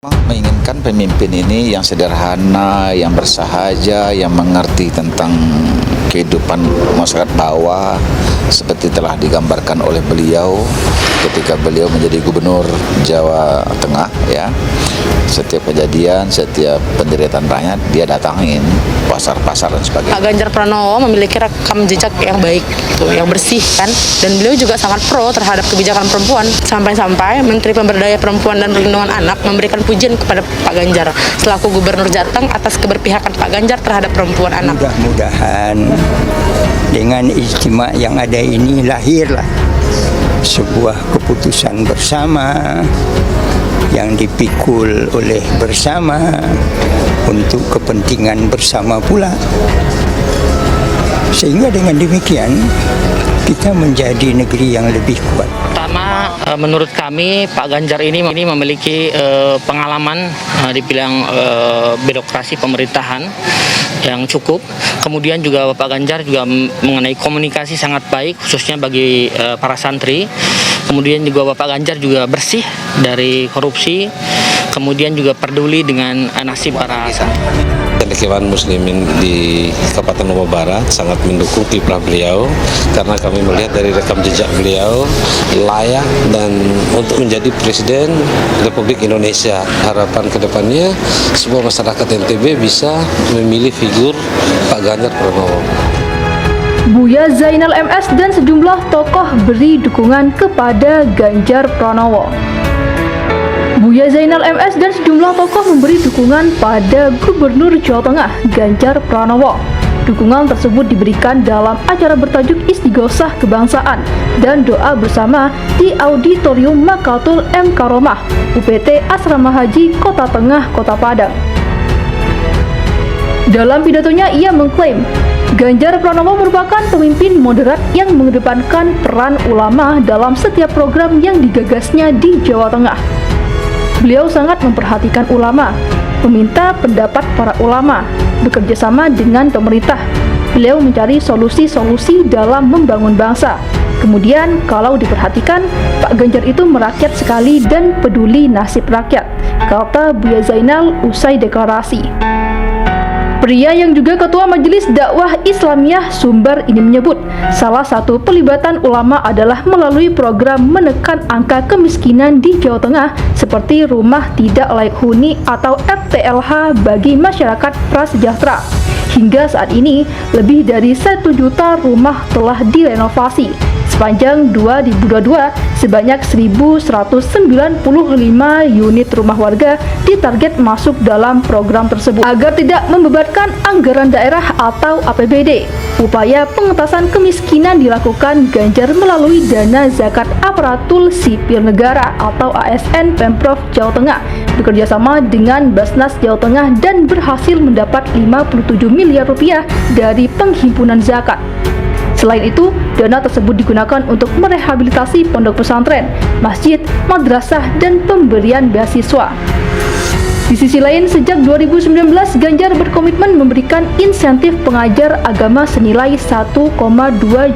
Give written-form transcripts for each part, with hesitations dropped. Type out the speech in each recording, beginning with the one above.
Menginginkan pemimpin ini yang sederhana, yang bersahaja, yang mengerti tentang kehidupan masyarakat bawah seperti telah digambarkan oleh beliau ketika beliau menjadi gubernur Jawa Tengah, ya. Setiap kejadian, setiap penderitaan rakyat dia datangin, pasar-pasar dan sebagainya. Pak Ganjar Pranowo memiliki rekam jejak yang baik, yang bersih kan, dan beliau juga sangat pro terhadap kebijakan perempuan. Sampai-sampai Menteri Pemberdayaan Perempuan dan Perlindungan Anak memberikan pujian kepada Pak Ganjar selaku Gubernur Jateng atas keberpihakan Pak Ganjar terhadap perempuan anak. Mudah-mudahan dengan ijtima yang ada ini lahirlah sebuah keputusan bersama yang dipikul oleh bersama untuk kepentingan bersama pula, sehingga dengan demikian kita menjadi negeri yang lebih kuat. Pertama, menurut kami Pak Ganjar ini memiliki pengalaman di bidang birokrasi pemerintahan yang cukup. Kemudian juga Bapak Ganjar juga mengenai komunikasi sangat baik, khususnya bagi para santri. Kemudian juga Bapak Ganjar juga bersih dari korupsi. Kemudian juga peduli dengan nasib para santri. Kedewan Muslimin di Kabupaten Lombok Barat sangat mendukung kiprah beliau karena kami melihat dari rekam jejak beliau layak dan untuk menjadi Presiden Republik Indonesia. Harapan kedepannya semua masyarakat NTB bisa memilih figur Pak Ganjar Pranowo. Buya Zainal MS dan sejumlah tokoh beri dukungan kepada Ganjar Pranowo. Buya Zainal MS dan sejumlah tokoh memberi dukungan pada Gubernur Jawa Tengah Ganjar Pranowo. Dukungan tersebut diberikan dalam acara bertajuk Istighosah Kebangsaan dan doa bersama di Auditorium Makatul M. Karomah, UPT Asrama Haji Kota Tengah, Kota Padang. Dalam pidatonya ia mengklaim Ganjar Pranowo merupakan pemimpin moderat yang mengedepankan peran ulama dalam setiap program yang digagasnya di Jawa Tengah. Beliau sangat memperhatikan ulama, meminta pendapat para ulama, bekerja sama dengan pemerintah. Beliau mencari solusi-solusi dalam membangun bangsa. Kemudian, kalau diperhatikan, Pak Ganjar itu merakyat sekali dan peduli nasib rakyat, kata Buya Zainal usai deklarasi. Pria yang juga Ketua Majelis Dakwah Islamiyah Sumber ini menyebut, salah satu pelibatan ulama adalah melalui program menekan angka kemiskinan di Jawa Tengah seperti rumah tidak layak huni atau RTLH bagi masyarakat prasejahtera. Hingga saat ini, lebih dari 1 juta rumah telah direnovasi. Sepanjang 2022, sebanyak 1.195 unit rumah warga ditarget masuk dalam program tersebut. Agar tidak membebankan anggaran daerah atau APBD, upaya pengentasan kemiskinan dilakukan Ganjar melalui dana zakat aparatur sipil negara atau ASN Pemprov Jawa Tengah bekerjasama dengan Basnas Jawa Tengah dan berhasil mendapat 57 miliar rupiah dari penghimpunan zakat. Selain itu, dana tersebut digunakan untuk merehabilitasi pondok pesantren, masjid, madrasah, dan pemberian beasiswa. Di sisi lain, sejak 2019, Ganjar berkomitmen memberikan insentif pengajar agama senilai 1,2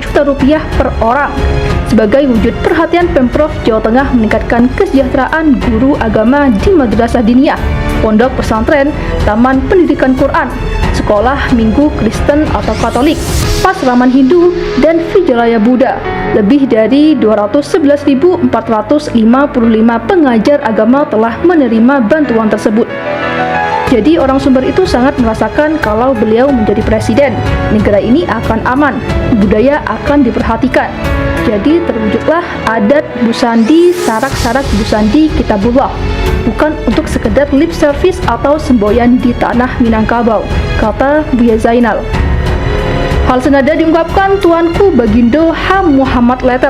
juta rupiah per orang. Sebagai wujud perhatian Pemprov Jawa Tengah meningkatkan kesejahteraan guru agama di madrasah diniyah, pondok pesantren, taman pendidikan Quran, sekolah minggu Kristen atau Katolik, Pasraman Hindu, dan Vijalaya Buddha. Lebih dari 211.455 pengajar agama telah menerima bantuan tersebut. Jadi orang Sumber itu sangat merasakan kalau beliau menjadi presiden, negara ini akan aman, budaya akan diperhatikan. Jadi terwujudlah adat busandi, sarak-sarak busandi Kitabullah, bukan untuk sekedar lip service atau semboyan di tanah Minangkabau, kata Buya Zainal. Hal senada diungkapkan Tuanku Bagindo H. Muhammad Letter.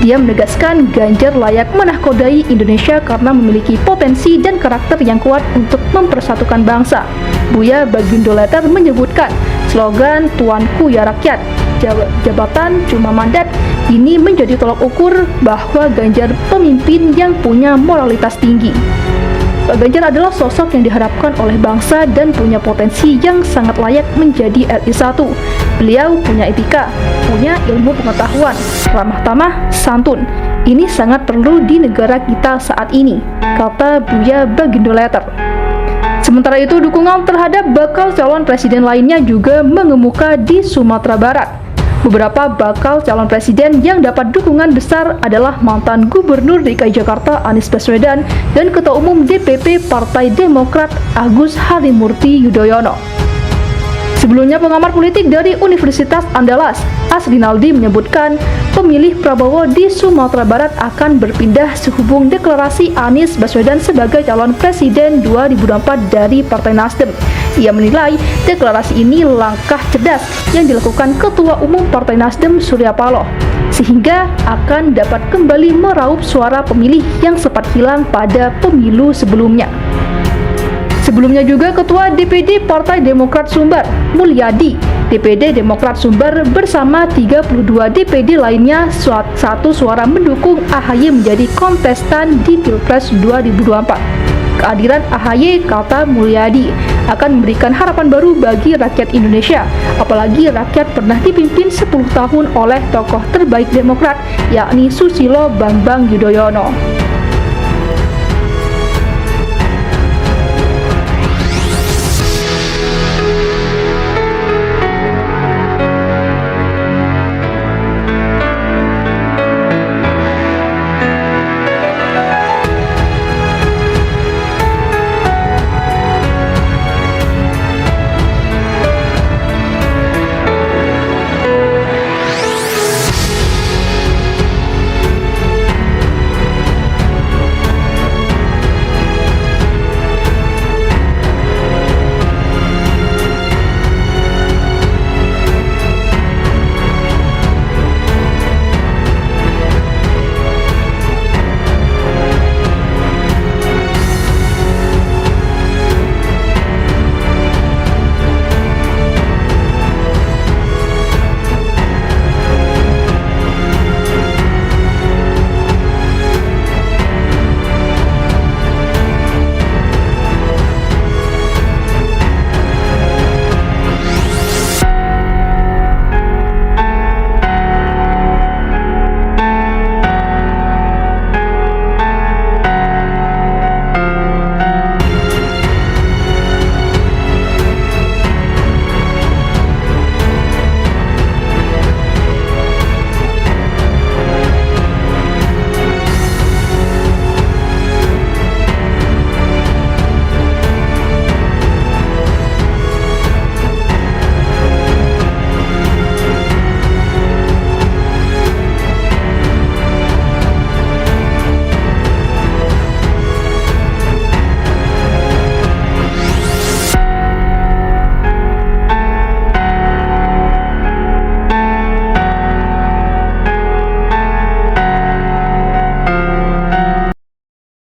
Dia menegaskan Ganjar layak menahkodai Indonesia karena memiliki potensi dan karakter yang kuat untuk mempersatukan bangsa. Buya Bagindo Letter menyebutkan slogan Tuanku ya rakyat, jabatan cuma mandat, ini menjadi tolak ukur bahwa Ganjar pemimpin yang punya moralitas tinggi. Pak Ganjar adalah sosok yang diharapkan oleh bangsa dan punya potensi yang sangat layak menjadi RI 1. Beliau punya etika, punya ilmu pengetahuan, ramah tamah, santun. Ini sangat perlu di negara kita saat ini, kata Buya Bagindo Letter. Sementara itu, dukungan terhadap bakal calon presiden lainnya juga mengemuka di Sumatera Barat. Beberapa bakal calon presiden yang dapat dukungan besar adalah mantan Gubernur DKI Jakarta Anies Baswedan dan Ketua Umum DPP Partai Demokrat Agus Harimurti Yudhoyono. Sebelumnya, pengamat politik dari Universitas Andalas, Asrinaldi, menyebutkan pemilih Prabowo di Sumatera Barat akan berpindah sehubung deklarasi Anies Baswedan sebagai calon presiden 2024 dari Partai Nasdem. Ia menilai deklarasi ini langkah cerdas yang dilakukan Ketua Umum Partai Nasdem Surya Paloh, sehingga akan dapat kembali meraup suara pemilih yang sempat hilang pada pemilu sebelumnya. Sebelumnya juga Ketua DPD Partai Demokrat Sumbar, Mulyadi, DPD Demokrat Sumbar bersama 32 DPD lainnya satu suara mendukung AHY menjadi kontestan di Pilpres 2024. Kehadiran AHY, kata Mulyadi, akan memberikan harapan baru bagi rakyat Indonesia, apalagi rakyat pernah dipimpin 10 tahun oleh tokoh terbaik Demokrat, yakni Susilo Bambang Yudhoyono.